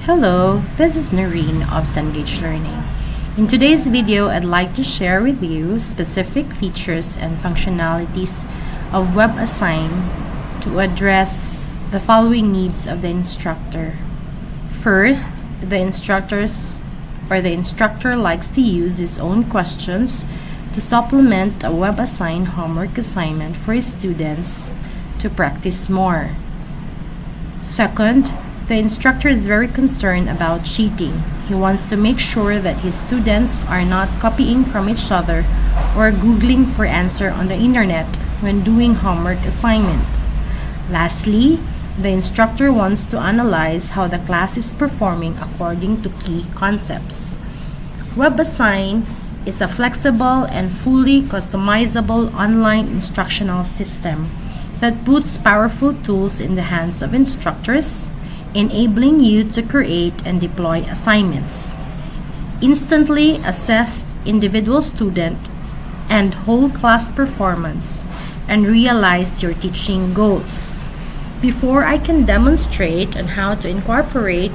Hello, this is Noreen of Cengage Learning. In today's video, I'd like to share with you specific features and functionalities of WebAssign to address the following needs of the instructor. First, the instructor likes to use his own questions to supplement a WebAssign homework assignment for his students to practice more. Second, the instructor is very concerned about cheating. He wants to make sure that his students are not copying from each other or Googling for answer on the internet when doing homework assignment. Lastly, the instructor wants to analyze how the class is performing according to key concepts. WebAssign is a flexible and fully customizable online instructional system that puts powerful tools in the hands of instructors, enabling you to create and deploy assignments, instantly assess individual student and whole class performance, and realize your teaching goals. Before I can demonstrate on how to incorporate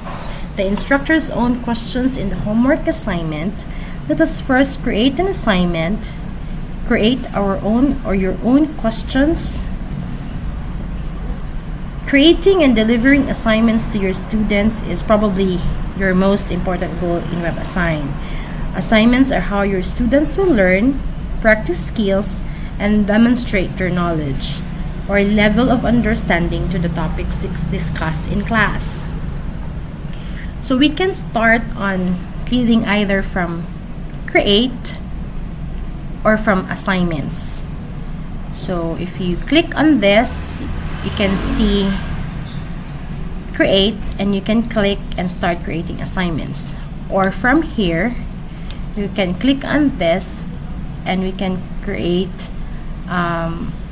the instructor's own questions in the homework assignment, let us first create an assignment, create our own or your own questions. Creating and delivering assignments to your students is probably your most important goal in WebAssign. Assignments are how your students will learn, practice skills, and demonstrate their knowledge or level of understanding to the topics discussed in class. So we can start on clicking either from create or from assignments. So if you click on this, you can see create, and you can click and start creating assignments. Or from here, you can click on this and we can create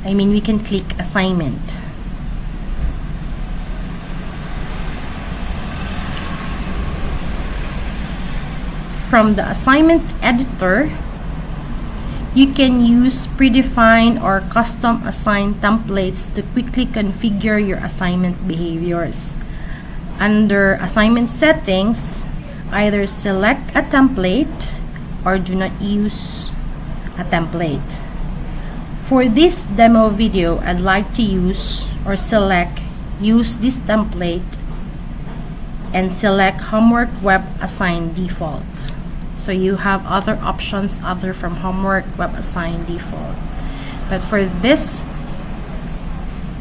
we can click assignment. From the assignment editor, you can use predefined or custom assigned templates to quickly configure your assignment behaviors. Under assignment settings, either select a template or do not use a template. For this demo video, I'd like to use this template and select homework web assign default. So you have other options other from homework web assign default. But for this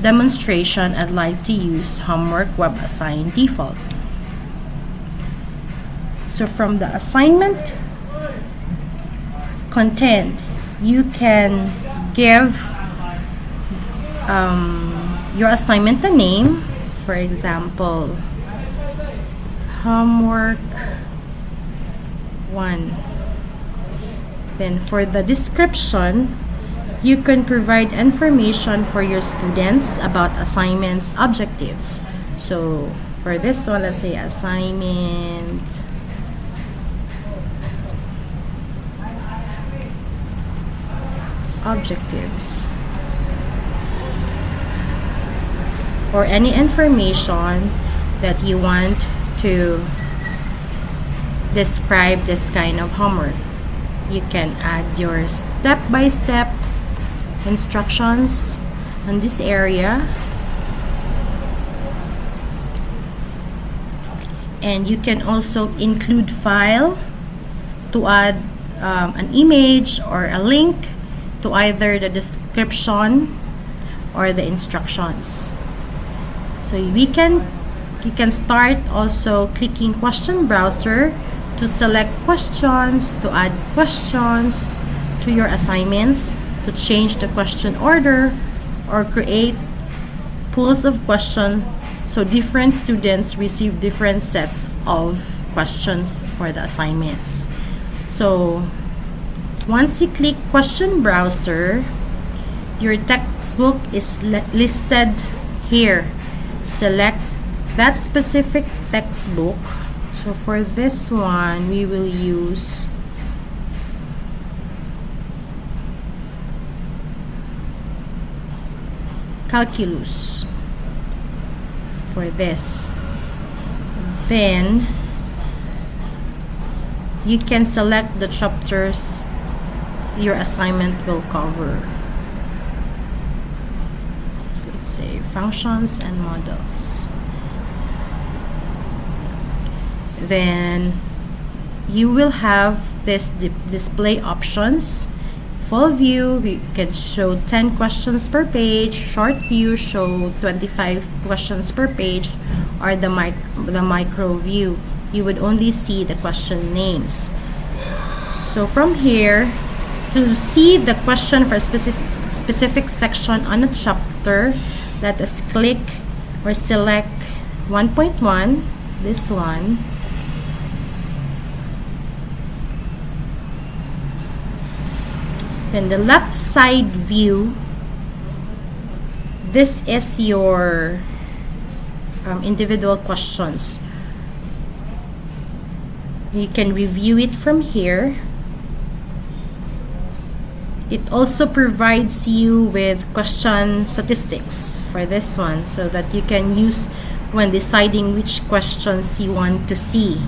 demonstration, I'd like to use homework web assign default. So from the assignment content, you can give your assignment a name. For example, homework 1. Then for the description, you can provide information for your students about assignments objectives. So for this one, let's say assignment objectives, or any information that you want to describe this kind of homework. You can add your step-by-step instructions in this area, and you can also include file to add an image or a link to either the description or the instructions. So you can start also clicking question browser to select questions, to add questions to your assignments, to change the question order, or create pools of questions so different students receive different sets of questions for the assignments. So once you click question browser, your textbook is listed here. Select that specific textbook. So for this one, we will use calculus for this. then you can select the chapters your assignment will cover. Let's say functions and models. Then you will have this display options. Full view, we can show 10 questions per page. Short view, show 25 questions per page. Or the micro view, you would only see the question names. So from here, to see the question for a specific section on a chapter, let us click or select 1.1, this one. Then the left side view, this is your individual questions. You can review it from here. It also provides you with question statistics for this one, so that you can use when deciding which questions you want to see.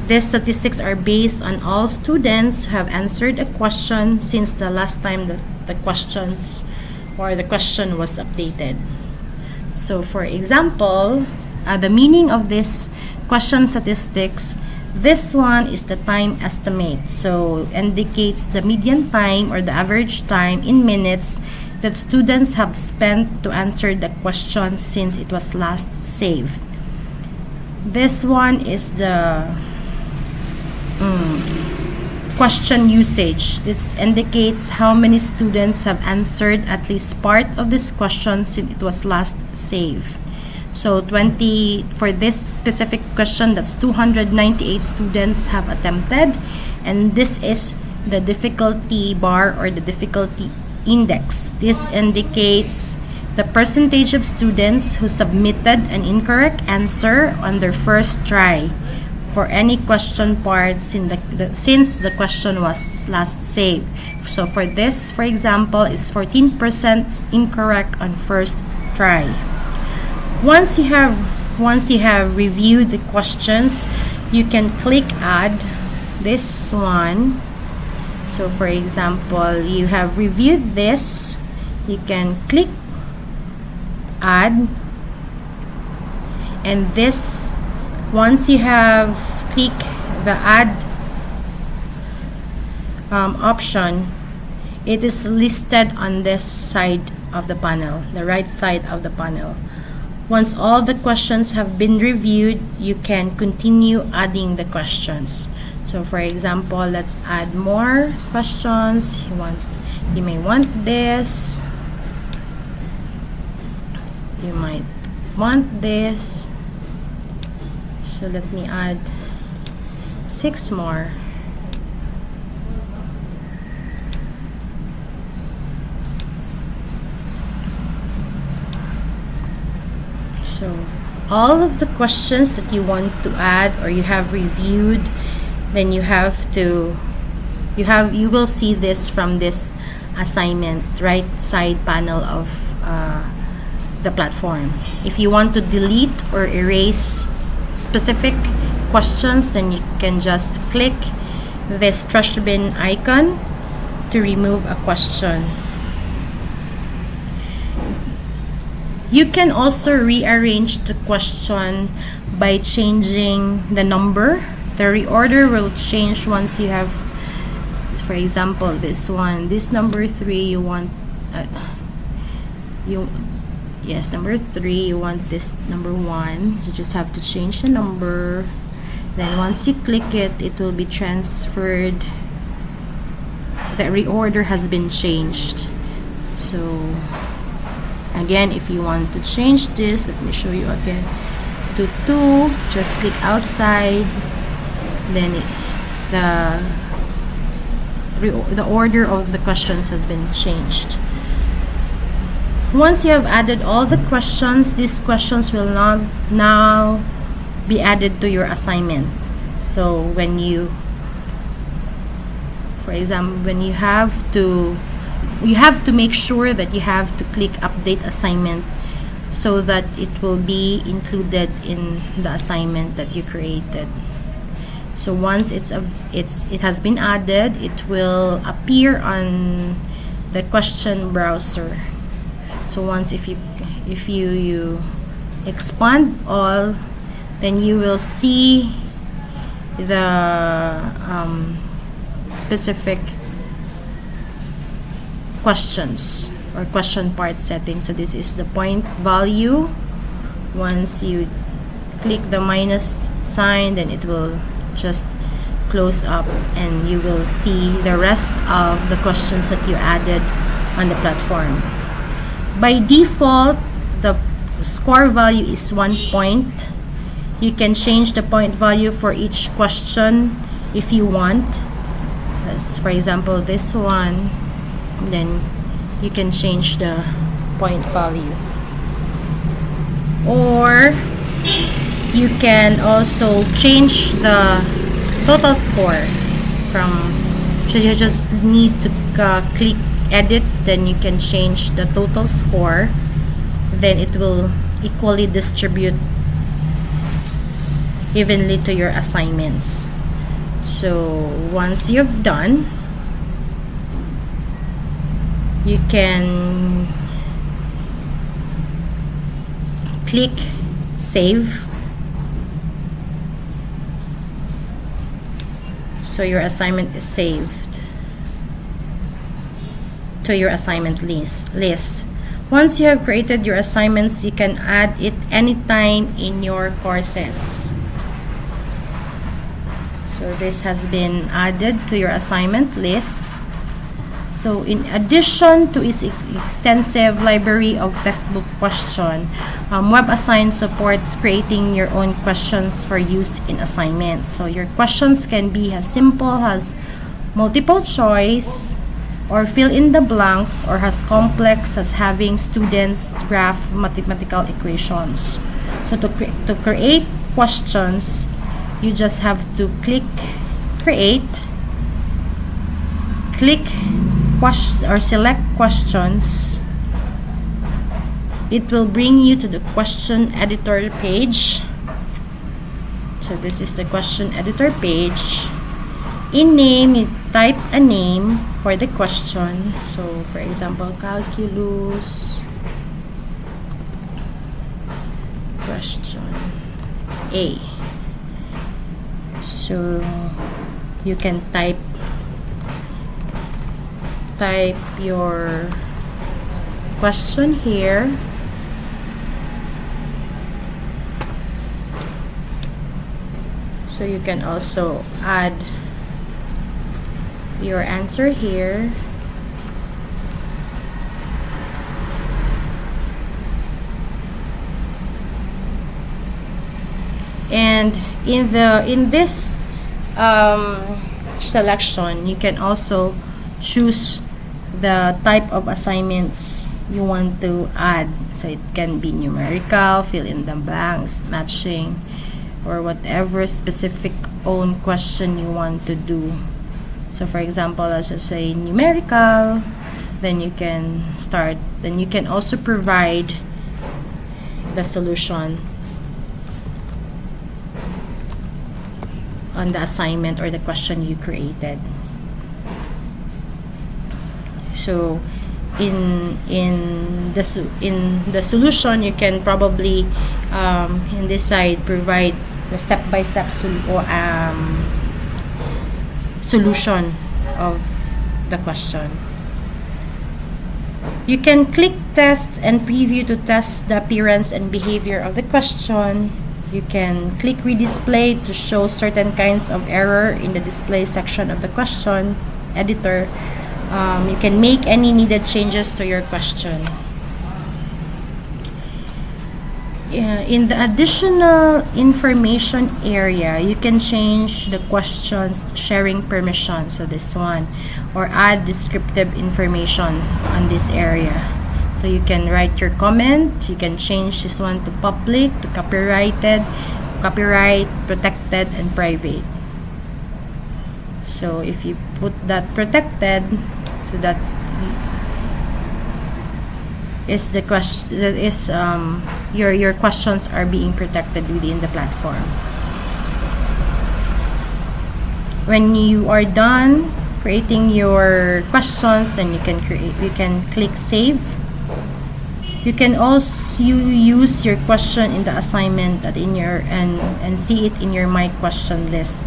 These statistics are based on all students have answered a question since the last time that the questions or the question was updated. So for example, the meaning of this question statistics, this one is the time estimate. So indicates the median time or the average time in minutes that students have spent to answer the question since it was last saved. This one is the question usage. This indicates how many students have answered at least part of this question since it was last saved. So 20 for this specific question, that's 298 students have attempted, and this is the difficulty bar or the difficulty index. This indicates the percentage of students who submitted an incorrect answer on their first try for any question part since the question was last saved. So for this, for example, it's 14% incorrect on first try. Once you have reviewed the questions, you can click add this one. So for example, you have reviewed this, you can click add, and this, once you have clicked the add option, it is listed on this side of the panel, the right side of the panel. Once all the questions have been reviewed, you can continue adding the questions. So for example, let's add more questions. You may want this, you might want this. So let me add 6 more. So all of the questions that you want to add or you have reviewed, then you will see this from this assignment right side panel of the platform. If you want to delete or erase specific questions, then you can just click this trash bin icon to remove a question. You can also rearrange the question by changing the number. The reorder will change once you have, for example, this one, this number 3, you want number 3, you want this number 1. You just have to change the number. Then once you click it, it will be transferred. The reorder has been changed. So again, if you want to change this, let me show you again, to 2, just click outside, then the order of the questions has been changed. Once you have added all the questions, these questions will not now be added to your assignment. So when you, for example, when you have to make sure that you have to click update assignment so that it will be included in the assignment that you created. So once it has been added, it will appear on the question browser. So once if you expand all, then you will see the specific questions or question part setting. So this is the point value. Once you click the minus sign, then it will just close up and you will see the rest of the questions that you added on the platform. By default, the score value is 1 point. You can change the point value for each question if you want. As for example, this one, then you can change the point value. Or you can also change the total score from, so you just need to click edit, then you can change the total score, then it will equally distribute evenly to your assignments. So once you've done, you can click save. So your assignment is saved to your assignment list. Once you have created your assignments, you can add it anytime in your courses. So this has been added to your assignment list. So in addition to its extensive library of textbook questions, WebAssign supports creating your own questions for use in assignments. So your questions can be as simple as multiple choice, or fill in the blanks, or as complex as having students graph mathematical equations. So to create questions, you just have to click create, click or select questions. It will bring you to the question editor page. So this is the question editor page. In name, you type a name for the question. So for example, calculus question A. So you can type your question here. So you can also add your answer here. And in this selection, you can also choose the type of assignments you want to add. So it can be numerical, fill in the blanks, matching, or whatever specific own question you want to do. So for example, let's just say numerical, then you can start. Then you can also provide the solution on the assignment or the question you created. So in the solution, you can probably in this side provide the step-by-step solution of the question. You can click test and preview to test the appearance and behavior of the question. You can click redisplay to show certain kinds of error in the display section of the question editor. You can make any needed changes to your question. In the additional information area, you can change the question's sharing permission, so this one, or add descriptive information on this area. So you can write your comment. You can change this one to public, to copyrighted, copyright, protected, and private. So if you put that protected, so that is the question that is your questions are being protected within the platform. When you are done creating your questions, then you can click save. You can also use your question in the assignment that in your and see it in your my question list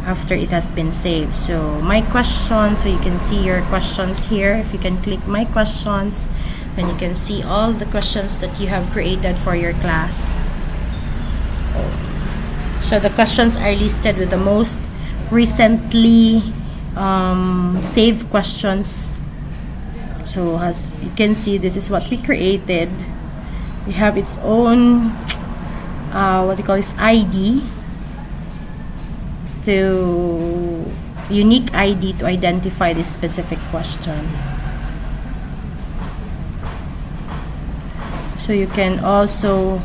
after it has been saved. So my questions, so you can see your questions here. If you can click my questions, then you can see all the questions that you have created for your class. So the questions are listed with the most recently saved questions. So as you can see, this is what we created. We have its own what do you call this, ID, to unique ID to identify this specific question. So you can also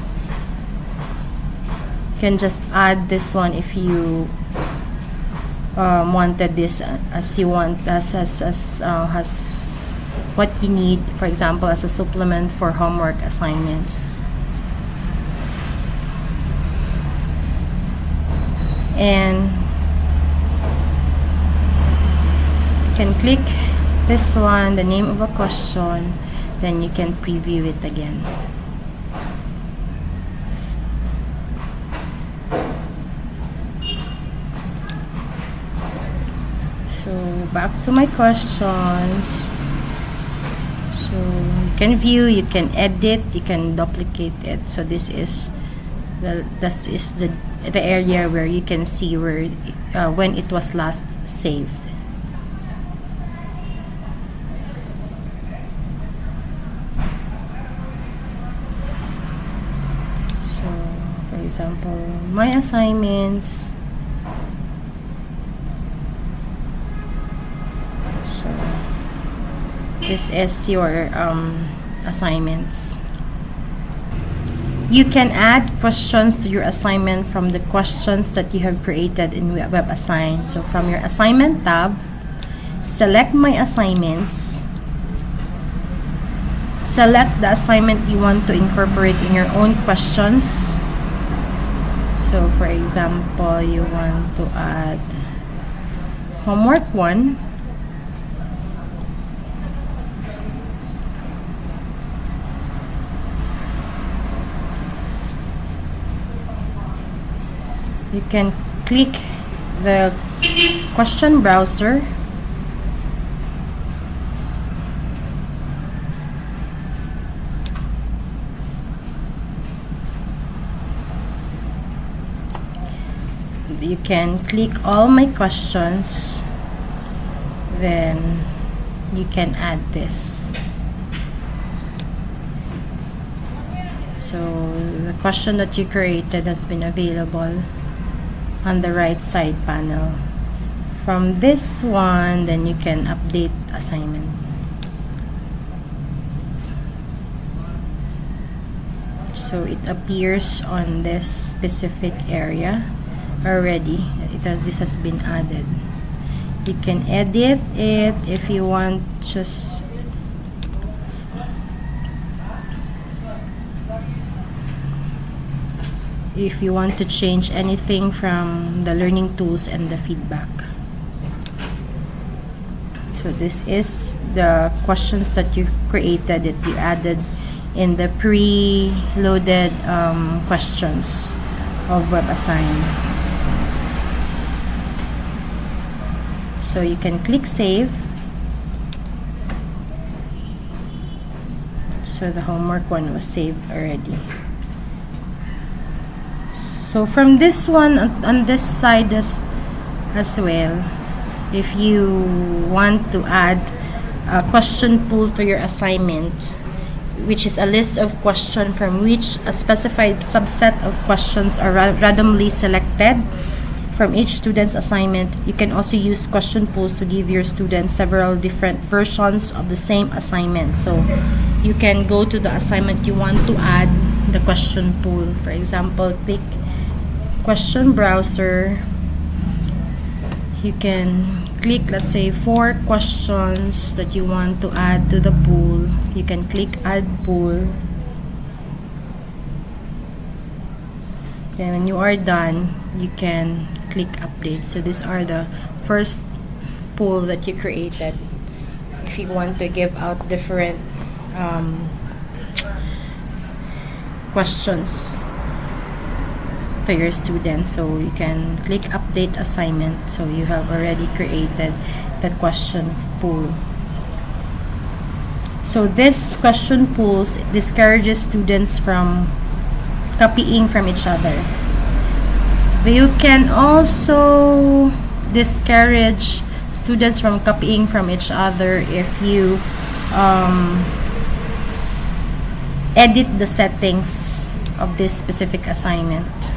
just add this one if you wanted this as you want, as what you need, for example, as a supplement for homework assignments. And you can click this one, the name of a question, then you can preview it again. So back to my questions. So you can view, you can edit, you can duplicate it. So this is the area where you can see where when it was last saved. So for example, my assignments. So this is your assignments. You can add questions to your assignment from the questions that you have created in WebAssign. So from your assignment tab, select my assignments, select the assignment you want to incorporate in your own questions. So for example, you want to add homework 1. You can click the question browser. You can click all my questions, then you can add this. So the question that you created has been available on the right side panel. From this one, then you can update assignment. So it appears on this specific area already. This has been added. You can edit it if you want. Just if you want to change anything from the learning tools and the feedback. So this is the questions that you've created, that you added in the pre-loaded questions of WebAssign. So you can click save. So the homework 1 was saved already. So from this one, on this side as well, if you want to add a question pool to your assignment, which is a list of questions from which a specified subset of questions are randomly selected from each student's assignment, you can also use question pools to give your students several different versions of the same assignment. So you can go to the assignment you want to add the question pool. For example, click question browser. You can click, let's say, 4 questions that you want to add to the pool, you can click add pool. And when you are done, you can click update. So these are the first pool that you created. If you want to give out different questions to your students, so you can click update assignment. So you have already created the question pool. So this question pools discourages students from copying from each other. You can also discourage students from copying from each other if you edit the settings of this specific assignment.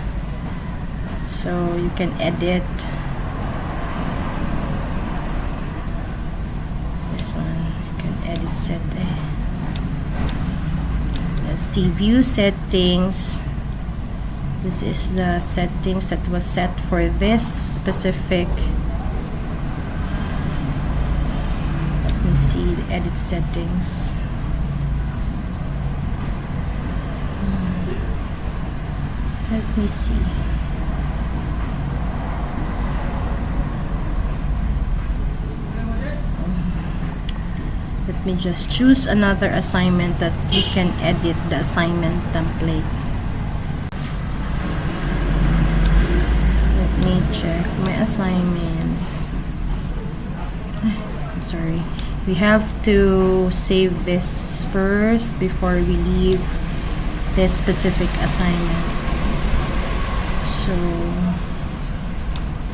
So you can edit this one. You can edit setting. Let's see, view settings. This is the settings that was set for this specific. Let me see the edit settings. Let me see. Let me just choose another assignment that we can edit the assignment template. Let me check my assignments. I'm sorry. We have to save this first before we leave this specific assignment. So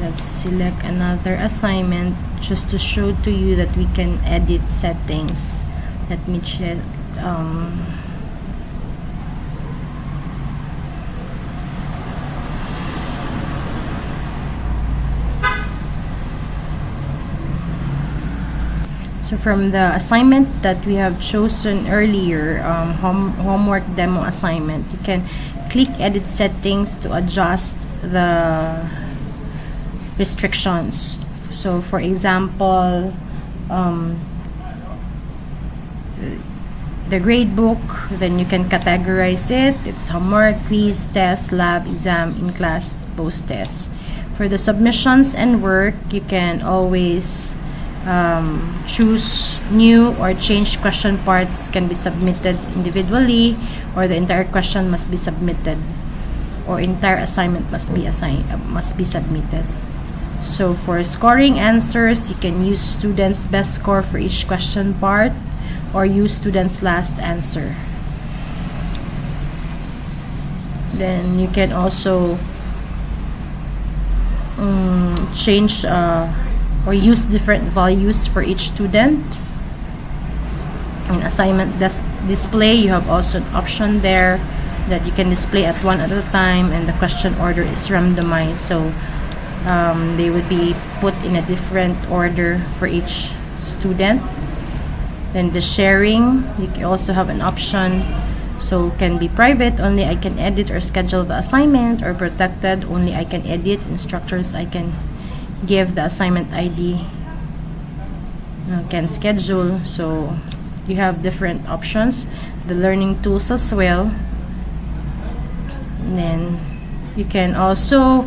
let's select another assignment just to show to you that we can edit settings. Let me check. So from the assignment that we have chosen earlier, homework demo assignment, you can click edit settings to adjust the restrictions. So for example, the grade book, then you can categorize it. It's homework, quiz, test, lab, exam, in-class, post-test. For the submissions and work, you can always choose new or change question parts can be submitted individually, or the entire question must be submitted, or entire assignment must be submitted. So for scoring answers, you can use students' best score for each question part, or use students' last answer. Then you can also change or use different values for each student. In assignment display, you have also an option there that you can display at one at a time, and the question order is randomized, so they would be put in a different order for each student. Then the sharing, you can also have an option, so it can be private, only I can edit or schedule the assignment, or protected, only I can edit, instructors I can give the assignment ID, can schedule. So you have different options. The learning tools as well. And then you can also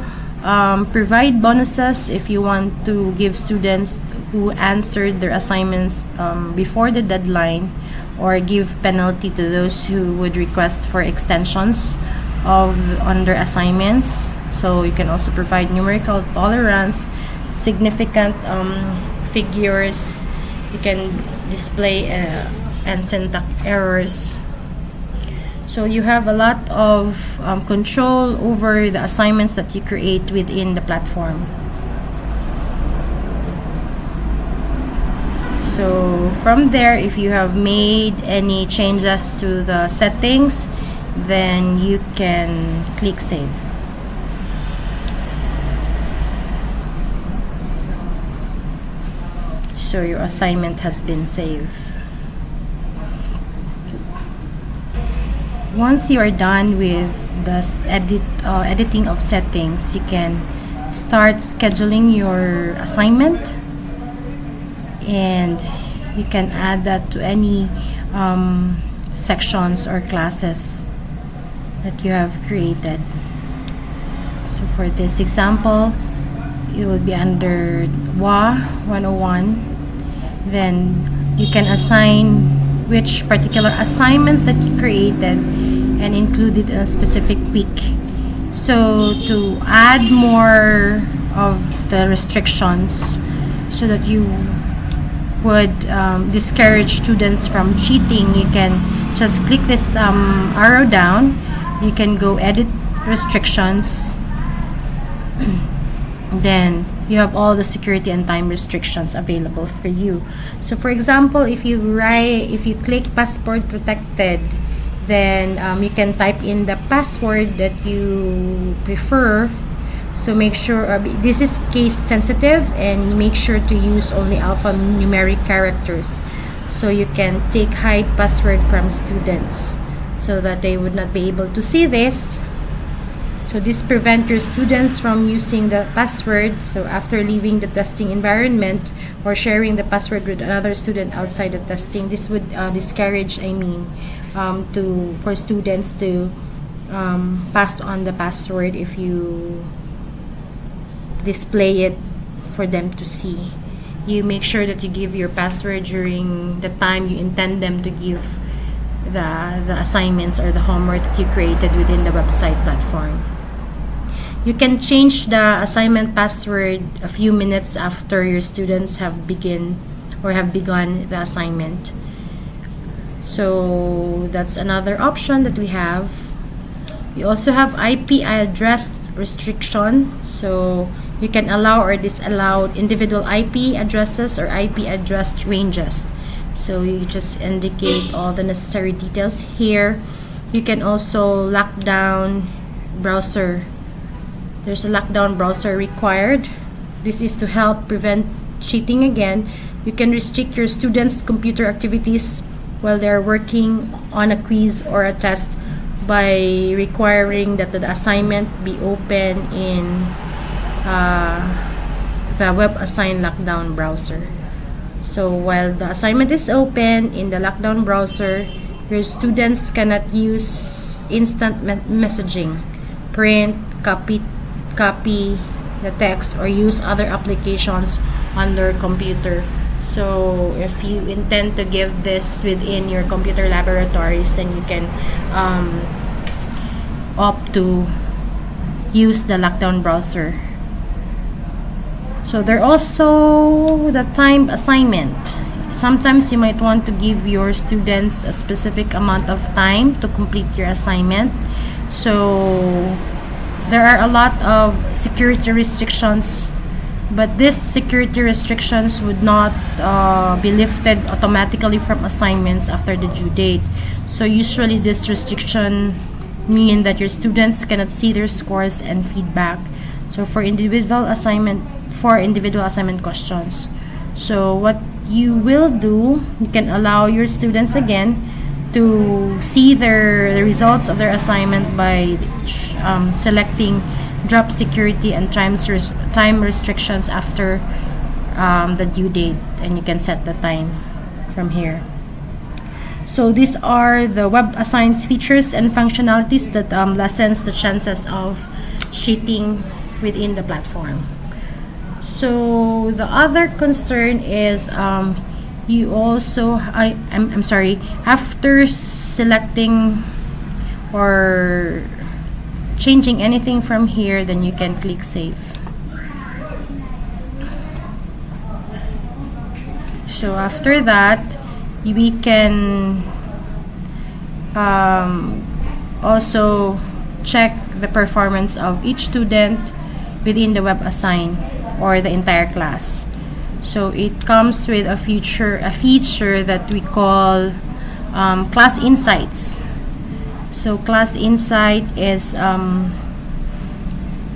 provide bonuses if you want to give students who answered their assignments before the deadline, or give penalty to those who would request for extensions on their assignments. So you can also provide numerical tolerance, significant figures. You can display and syntax errors. So you have a lot of control over the assignments that you create within the platform. So from there, if you have made any changes to the settings, then you can click save. So your assignment has been saved. Once you are done with the editing of settings, you can start scheduling your assignment. and you can add that to any sections or classes that you have created. So for this example, it will be under WA 101. Then you can assign which particular assignment that you created and include it in a specific week. So to add more of the restrictions so that you would discourage students from cheating, you can just click this arrow down. You can go edit restrictions. Then you have all the security and time restrictions available for you. So for example, if you click password protected, then you can type in the password that you prefer. So make sure this is case sensitive, and make sure to use only alphanumeric characters, so you can hide password from students so that they would not be able to see this. So this prevents your students from using the password. So after leaving the testing environment or sharing the password with another student outside the testing, this would discourage, for students to pass on the password if you display it for them to see. You make sure that you give your password during the time you intend them to give the assignments or the homework that you created within the website platform. You can change the assignment password a few minutes after your students have begun the assignment. So that's another option that we have. We also have IP address restriction. So you can allow or disallow individual IP addresses or IP address ranges. So you just indicate all the necessary details here. You can also lock down browser. There's a lockdown browser required. This is to help prevent cheating again. You can restrict your students' computer activities while they're working on a quiz or a test by requiring that the assignment be open in the WebAssign lockdown browser. So while the assignment is open in the lockdown browser, your students cannot use instant messaging, print, copy the text, or use other applications on their computer. So if you intend to give this within your computer laboratories, then you can opt to use the lockdown browser. So there are also the timed assignment. Sometimes you might want to give your students a specific amount of time to complete your assignment. So there are a lot of security restrictions, but these security restrictions would not be lifted automatically from assignments after the due date. So usually this restriction mean that your students cannot see their scores and feedback. So for individual assignment questions. So what you will do, you can allow your students again to see the results of their assignment by selecting drop security and time restrictions after the due date, and you can set the time from here. So these are the WebAssign's features and functionalities that lessens the chances of cheating within the platform. So the other concern is you also after selecting or changing anything from here, then you can click save. So after that, we can also check the performance of each student within the WebAssign or the entire class. So it comes with a feature that we call class insights. So class insight is the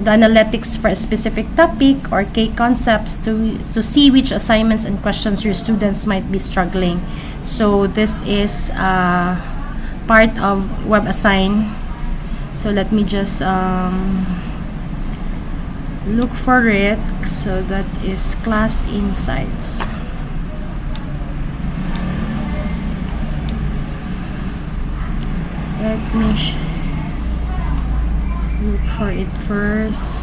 analytics for a specific topic or key concepts to see which assignments and questions your students might be struggling. So this is part of WebAssign. So let me just look for it. So that is class insights. Let me look for it first.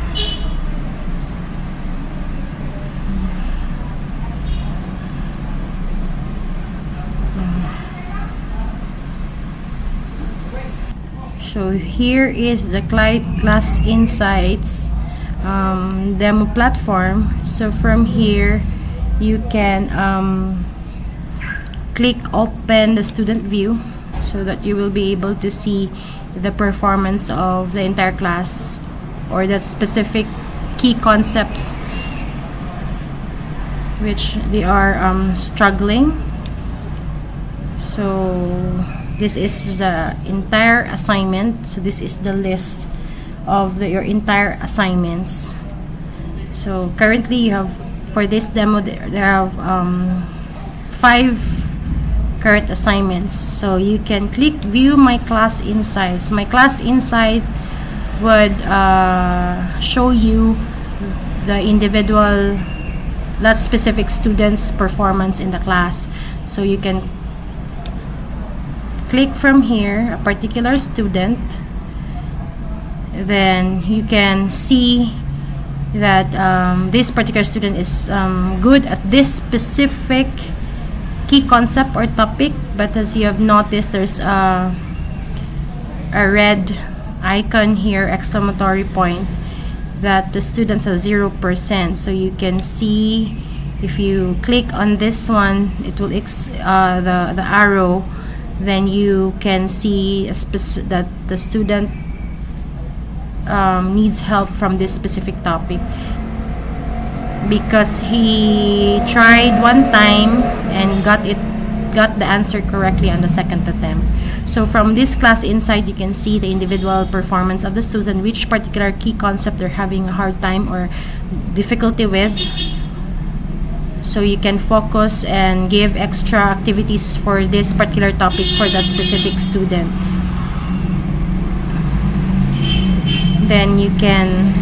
So here is the Class Insights demo platform. So from here you can click open the student view so that you will be able to see the performance of the entire class or that specific key concepts which they are struggling. So this is the entire assignment. So this is the list of your entire assignments. So currently you have, for this demo, there have 5 current assignments. So you can click view my class insights. My class insight would show you the individual, that specific student's performance in the class. So you can click from here a particular student, then you can see that this particular student is good at this specific key concept or topic, but as you have noticed, there's a red icon here, exclamatory point, that the students are 0%. So you can see, if you click on this one, it will the arrow, then you can see that the student needs help from this specific topic because he tried one time and got the answer correctly on the second attempt. So from this class insight, you can see the individual performance of the student, which particular key concept they're having a hard time or difficulty with. So you can focus and give extra activities for this particular topic for that specific student. Then you can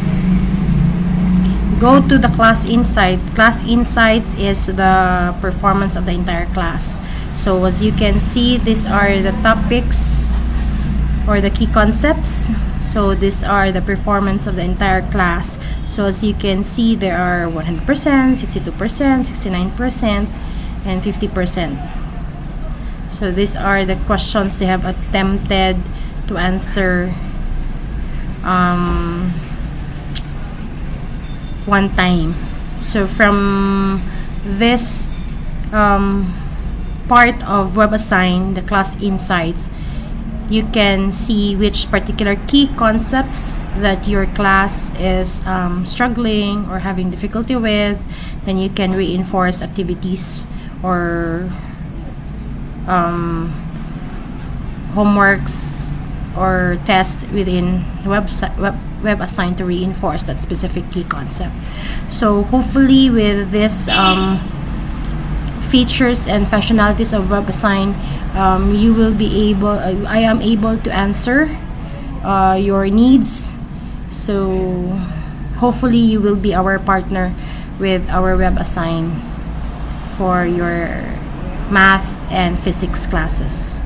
go to the class insight. Class insight is the performance of the entire class. So as you can see, these are the topics or the key concepts. So these are the performance of the entire class. So as you can see, there are 100%, 62%, 69%, and 50%. So these are the questions they have attempted to answer one time. So from this part of WebAssign, the class insights, you can see which particular key concepts that your class is struggling or having difficulty with. Then you can reinforce activities or homeworks or tests within WebAssign to reinforce that specific key concept. So hopefully with this features and functionalities of WebAssign, you will be able, I am able to answer your needs. So hopefully you will be our partner with our WebAssign for your math and physics classes.